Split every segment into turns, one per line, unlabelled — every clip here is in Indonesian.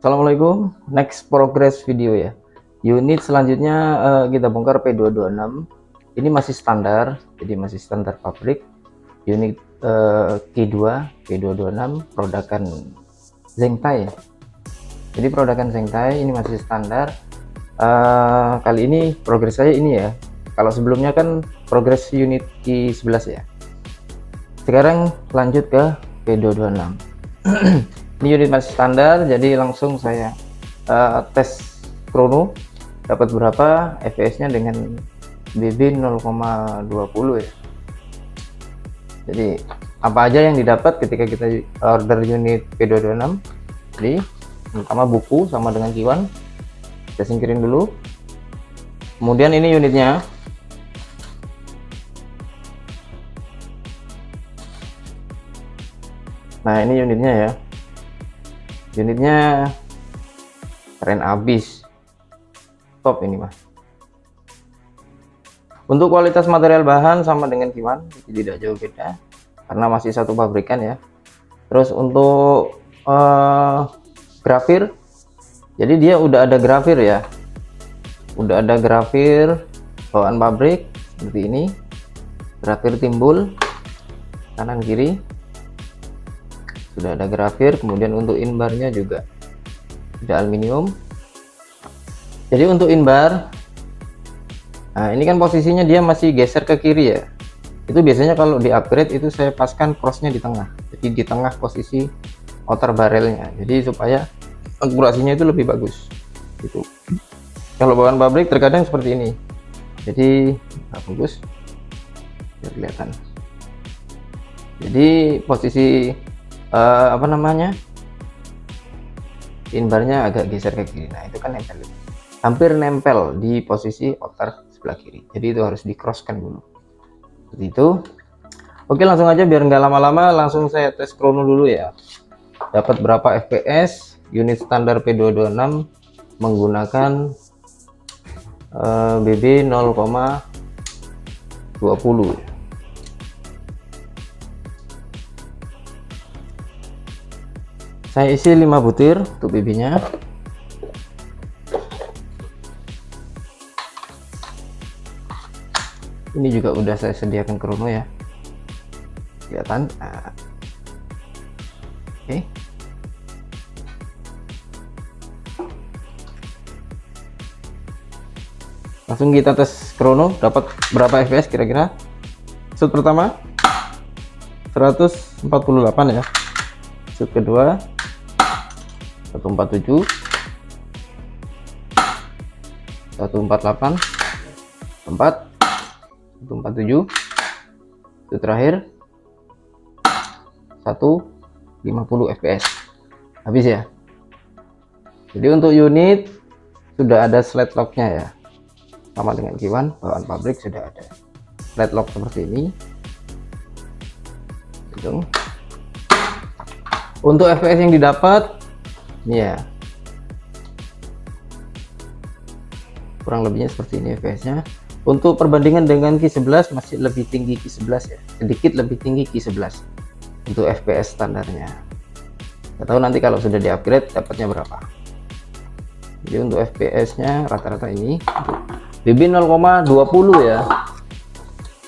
Assalamualaikum, next progress video ya. Unit selanjutnya kita bongkar P226. Ini masih standar, jadi masih standar pabrik. Unit Q2 P226 produkan Zhengtai. Jadi produkan Zhengtai ini masih standar. Kali ini progres saya ini ya. Kalau sebelumnya kan progres unit Q11 ya. Sekarang lanjut ke P226. Ini unit masih standar, jadi langsung saya tes krono dapat berapa fps nya dengan BB 0,20 ya. Jadi apa aja yang didapat ketika kita order unit P226. Jadi pertama buku sama dengan Q1 kita singkirin dulu. Kemudian ini unitnya. Nah ini unitnya ya. Unitnya keren abis, top ini mas. Untuk kualitas material bahan sama dengan Q1, tidak jauh beda karena masih satu pabrikan ya. Terus untuk grafir, jadi dia udah ada grafir ya, udah ada grafir bawaan pabrik seperti ini, grafir timbul kanan kiri sudah ada grafir. Kemudian untuk inbarnya juga ada aluminium. Jadi untuk inbar, nah ini kan posisinya dia masih geser ke kiri ya. Itu biasanya kalau di upgrade itu saya paskan crossnya di tengah, jadi di tengah posisi outer barrelnya, jadi supaya akurasinya itu lebih bagus gitu. Kalau bawaan pabrik terkadang seperti ini, jadi bagus biar kelihatan. Jadi posisi apa namanya, inbarnya agak geser ke kiri. Nah itu kan nempel, hampir nempel di posisi outer sebelah kiri, jadi itu harus di crosskan dulu seperti itu. Oke, langsung aja biar nggak lama-lama, langsung saya tes krono dulu ya. Dapat berapa fps unit standar P226 menggunakan BB 0,20. Saya isi 5 butir untuk BB-nya. Ini juga udah saya sediakan krono ya. Kelihatan. Nah. Oke. Langsung kita tes krono, dapat berapa fps kira-kira. Shoot pertama 148 ya. Shoot kedua 147, 148, 4, 147, itu terakhir 150 fps. Habis ya. Jadi untuk unit sudah ada slide locknya ya, sama dengan Q1 bawaan pabrik sudah ada slide lock seperti ini gitu. Untuk fps yang didapat ya kurang lebihnya seperti ini fps-nya. Untuk perbandingan dengan Q11 masih lebih tinggi Q11 ya, sedikit lebih tinggi Q11 untuk fps standarnya. Nggak tahu nanti kalau sudah di upgrade dapatnya berapa. Jadi untuk fps-nya rata-rata ini BB 0,20 ya.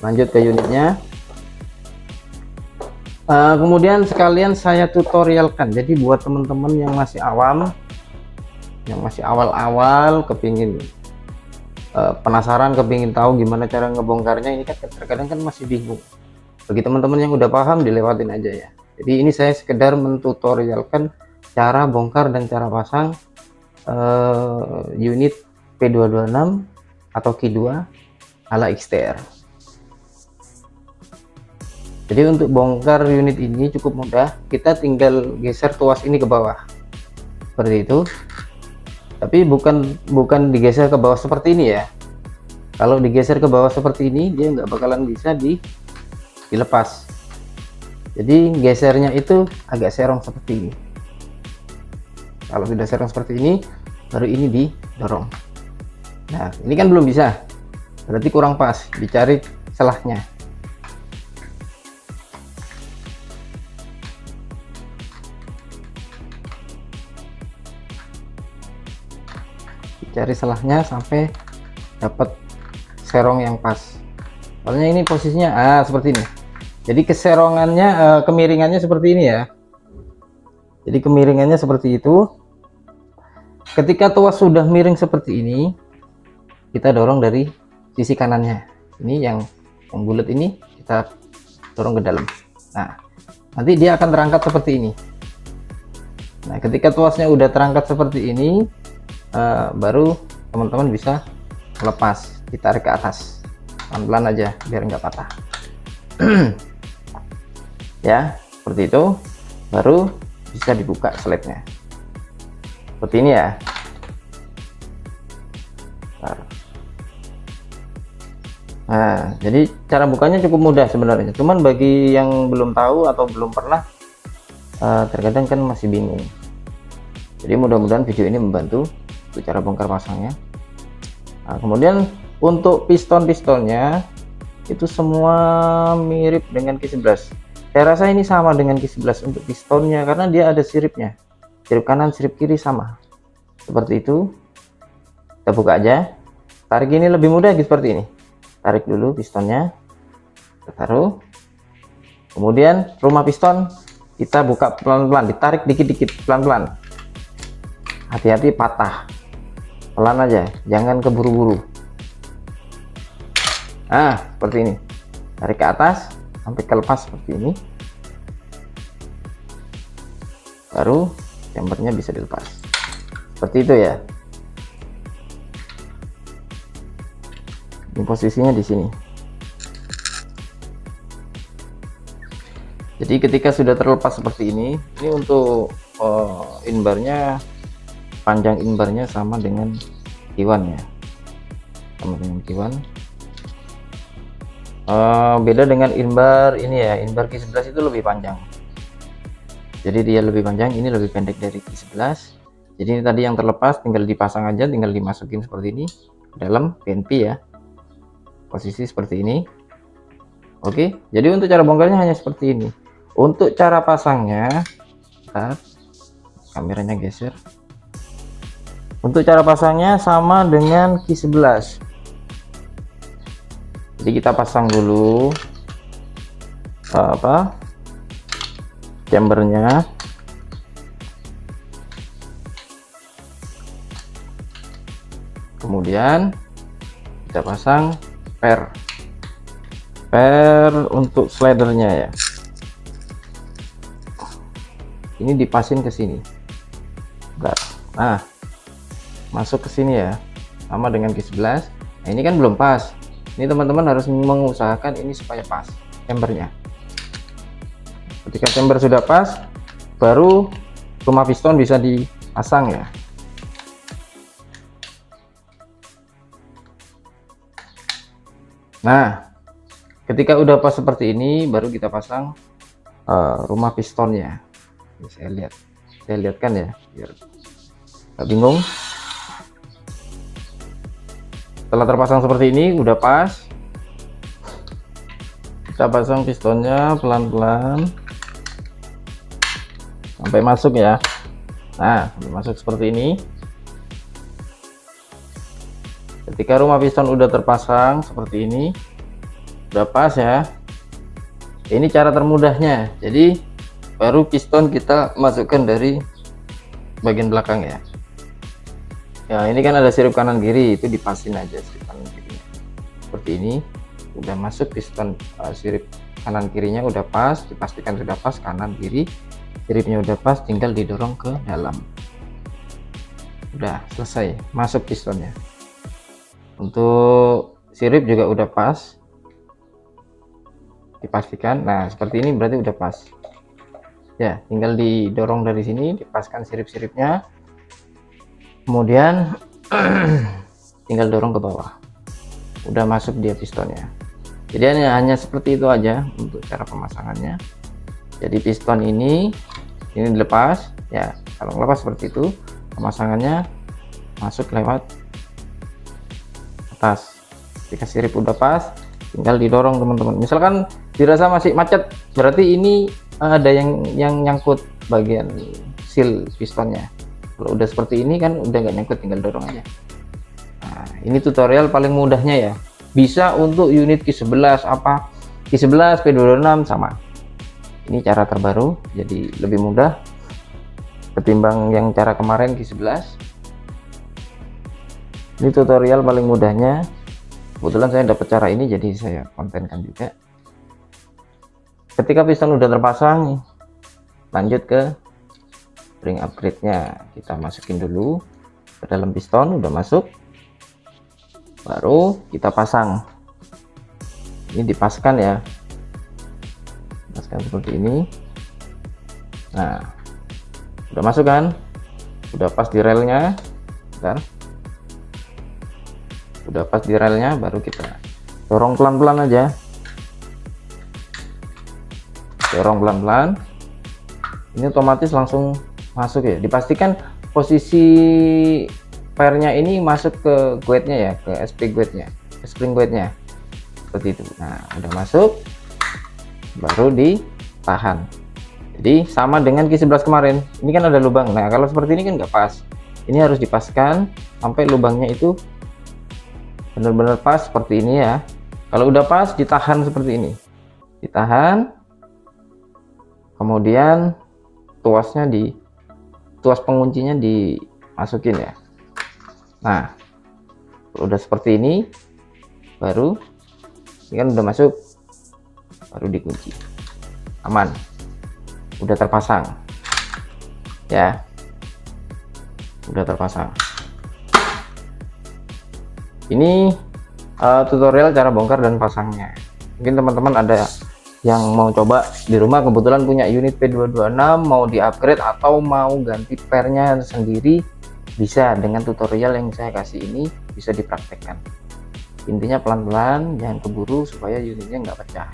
Lanjut ke unitnya. Kemudian sekalian saya tutorialkan, jadi buat teman-teman yang masih awam, yang masih awal-awal kepingin penasaran, kepingin tahu gimana cara ngebongkarnya, ini kan terkadang kan masih bingung. Bagi teman-teman yang udah paham dilewatin aja ya. Jadi ini saya sekedar mentutorialkan cara bongkar dan cara pasang unit P226 atau Q2 ala XTR. Jadi untuk bongkar unit ini cukup mudah, kita tinggal geser tuas ini ke bawah seperti itu. Tapi bukan digeser ke bawah seperti ini ya. Kalau digeser ke bawah seperti ini dia nggak bakalan bisa dilepas. Jadi gesernya itu agak serong seperti ini. Kalau sudah serong seperti ini baru ini didorong. Nah ini kan belum bisa, berarti kurang pas, dicari celahnya. cari selahnya sampai dapat serong yang pas. Soalnya ini posisinya seperti ini. Jadi keserongannya, kemiringannya seperti ini ya. Jadi kemiringannya seperti itu. Ketika tuas sudah miring seperti ini, kita dorong dari sisi kanannya. Ini yang bulat ini kita dorong ke dalam. Nah, nanti dia akan terangkat seperti ini. Nah, ketika tuasnya udah terangkat seperti ini, baru teman-teman bisa lepas, ditarik ke atas pelan-pelan aja biar nggak patah. Ya, seperti itu, baru bisa dibuka slide-nya seperti ini ya. Nah, jadi cara bukanya cukup mudah sebenarnya, cuman bagi yang belum tahu atau belum pernah, terkadang kan masih bingung. Jadi mudah-mudahan video ini membantu untuk cara bongkar pasangnya. Nah, kemudian untuk piston-pistonnya itu semua mirip dengan Q11. Saya rasa ini sama dengan Q11 untuk pistonnya karena dia ada siripnya, sirip kanan sirip kiri sama seperti itu. Kita buka aja, tarik ini lebih mudah seperti ini. Tarik dulu pistonnya, kita taruh, kemudian rumah piston kita buka pelan-pelan, ditarik dikit-dikit pelan-pelan, hati-hati patah, pelan aja, jangan keburu-buru. Nah, seperti ini, tarik ke atas sampai kelepas seperti ini, baru chambernya bisa dilepas seperti itu ya. Ini posisinya di sini. Jadi ketika sudah terlepas seperti ini untuk inbarnya, panjang inbarnya sama dengan Q1 ya, sama dengan Q1. Beda dengan inbar ini ya, inbar Q11 itu lebih panjang. Jadi dia lebih panjang, ini lebih pendek dari Q11. Jadi ini tadi yang terlepas tinggal dipasang aja, tinggal dimasukin seperti ini dalam PNP ya. Posisi seperti ini. Oke, jadi untuk cara bongkarnya hanya seperti ini. Untuk cara pasangnya, kameranya geser. Untuk cara pasangnya sama dengan Q11. Jadi kita pasang dulu chambernya. Kemudian kita pasang per untuk slidernya ya. Ini dipasin ke sini. Nah, masuk ke sini ya, sama dengan Q11. Nah, ini kan belum pas. Ini teman-teman harus mengusahakan ini supaya pas chambernya. Ketika chamber sudah pas, baru rumah piston bisa dipasang ya. Nah, ketika udah pas seperti ini, baru kita pasang rumah pistonnya. Ini saya lihatkan ya, biar nggak bingung. Setelah terpasang seperti ini, udah pas. Kita pasang pistonnya pelan-pelan sampai masuk ya. Nah, sampai masuk seperti ini. Ketika rumah piston udah terpasang seperti ini, udah pas ya. Ini cara termudahnya. Jadi baru piston kita masukkan dari bagian belakang ya. Ya, ini kan ada sirip kanan kiri, itu dipasin aja sirip kanan kiri. Seperti ini, udah masuk piston, sirip kanan kirinya udah pas, dipastikan sudah pas kanan kiri, siripnya udah pas, tinggal didorong ke dalam. Udah selesai, masuk pistonnya. Untuk sirip juga udah pas, dipastikan. Nah, seperti ini berarti udah pas ya, tinggal didorong dari sini, dipaskan sirip-siripnya, kemudian tinggal dorong ke bawah, udah masuk dia pistonnya. Jadi hanya seperti itu aja untuk cara pemasangannya. Jadi piston ini dilepas ya, kalau lepas seperti itu, pemasangannya masuk lewat atas. Jika sirip udah pas, tinggal didorong teman-teman. Misalkan dirasa masih macet, berarti ini ada yang nyangkut bagian seal pistonnya. Kalau udah seperti ini kan udah nggak nyangkut, tinggal dorong aja. Nah, ini tutorial paling mudahnya ya. Bisa untuk unit Q11 apa Q11 P226 sama. Ini cara terbaru, jadi lebih mudah ketimbang yang cara kemarin Q11. Ini tutorial paling mudahnya. Kebetulan saya dapat cara ini, jadi saya kontenkan juga. Ketika piston udah terpasang, lanjut ke spring upgrade-nya. Kita masukin dulu ke dalam piston, udah masuk. Baru kita pasang. Ini dipaskan ya. Paskan seperti ini. Nah, udah masuk kan? Udah pas di relnya. Bentar. Udah pas di relnya, baru kita dorong pelan-pelan aja. Dorong pelan-pelan. Ini otomatis langsung masuk ya. Dipastikan posisi pairnya ini masuk ke guide-nya ya, ke SP guide-nya, ke spring guide-nya. Seperti itu. Nah, udah masuk. Baru ditahan. Jadi sama dengan Q11 kemarin. Ini kan ada lubang. Nah, kalau seperti ini kan nggak pas. Ini harus dipaskan sampai lubangnya itu benar-benar pas seperti ini ya. Kalau udah pas, ditahan seperti ini. Ditahan. Kemudian tuas penguncinya dimasukin ya. Nah, udah seperti ini, baru ini kan udah masuk, baru dikunci. Aman. Udah terpasang. Ya. Udah terpasang. Ini tutorial cara bongkar dan pasangnya. Mungkin teman-teman ada yang mau coba di rumah, kebetulan punya unit P226, mau di-upgrade atau mau ganti pairnya sendiri, bisa dengan tutorial yang saya kasih ini, bisa dipraktekkan. Intinya pelan-pelan, jangan keburu supaya unitnya nggak pecah.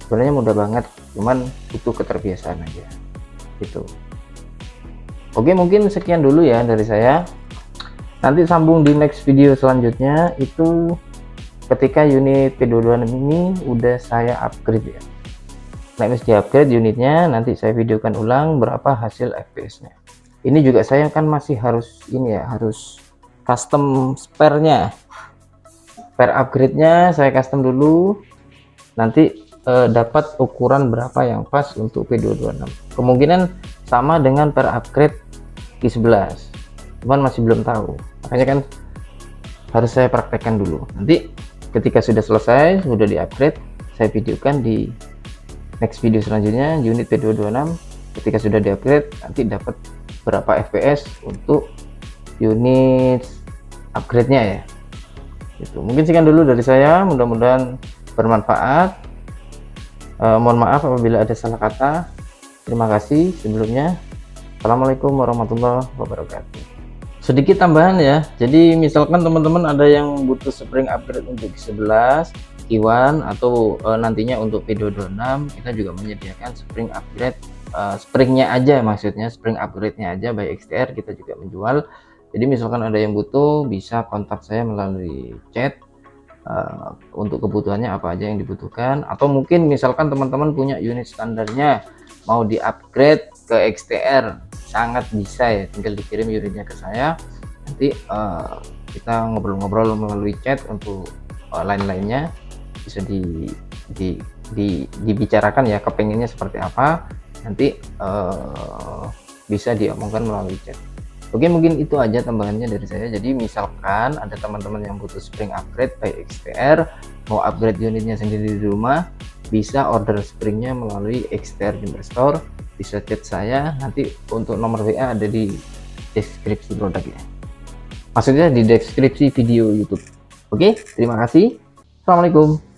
Sebenarnya mudah banget, cuman butuh keterbiasaan aja gitu. Oke, mungkin sekian dulu ya dari saya. Nanti sambung di next video selanjutnya, itu ketika unit P226 ini udah saya upgrade ya. Nah, habis di upgrade unitnya, nanti saya videokan ulang berapa hasil FPS nya. Ini juga saya kan masih harus ini ya, harus custom spare-nya. Spare upgrade-nya saya custom dulu. Nanti dapat ukuran berapa yang pas untuk P226. Kemungkinan sama dengan per upgrade Q11. Cuman masih belum tahu. Makanya kan harus saya praktekkan dulu. Nanti ketika sudah selesai, sudah di upgrade, saya videokan di next video selanjutnya unit P226. Ketika sudah di upgrade, nanti dapat berapa FPS untuk unit upgrade-nya ya. Gitu. Mungkin sekian dulu dari saya, mudah-mudahan bermanfaat. Mohon maaf apabila ada salah kata. Terima kasih sebelumnya. Assalamualaikum warahmatullahi wabarakatuh. Sedikit tambahan ya, jadi misalkan teman-teman ada yang butuh spring upgrade untuk Q11, Q1 atau nantinya untuk P226, kita juga menyediakan spring upgrade, springnya aja, maksudnya spring upgrade-nya aja by XTR kita juga menjual. Jadi misalkan ada yang butuh, bisa kontak saya melalui chat untuk kebutuhannya apa aja yang dibutuhkan, atau mungkin misalkan teman-teman punya unit standarnya mau di upgrade ke XTR, sangat bisa ya, tinggal dikirim unitnya ke saya, nanti kita ngobrol-ngobrol melalui chat untuk lain-lainnya, bisa dibicarakan ya kepengennya seperti apa, nanti bisa diomongkan melalui chat. Oke, mungkin itu aja tambahannya dari saya. Jadi misalkan ada teman-teman yang butuh spring upgrade by XTR, mau upgrade unitnya sendiri di rumah, bisa order springnya melalui XTR Jember Store, bisa chat saya, nanti untuk nomor WA ada di deskripsi produknya, maksudnya di deskripsi video YouTube. Oke, terima kasih. Assalamualaikum.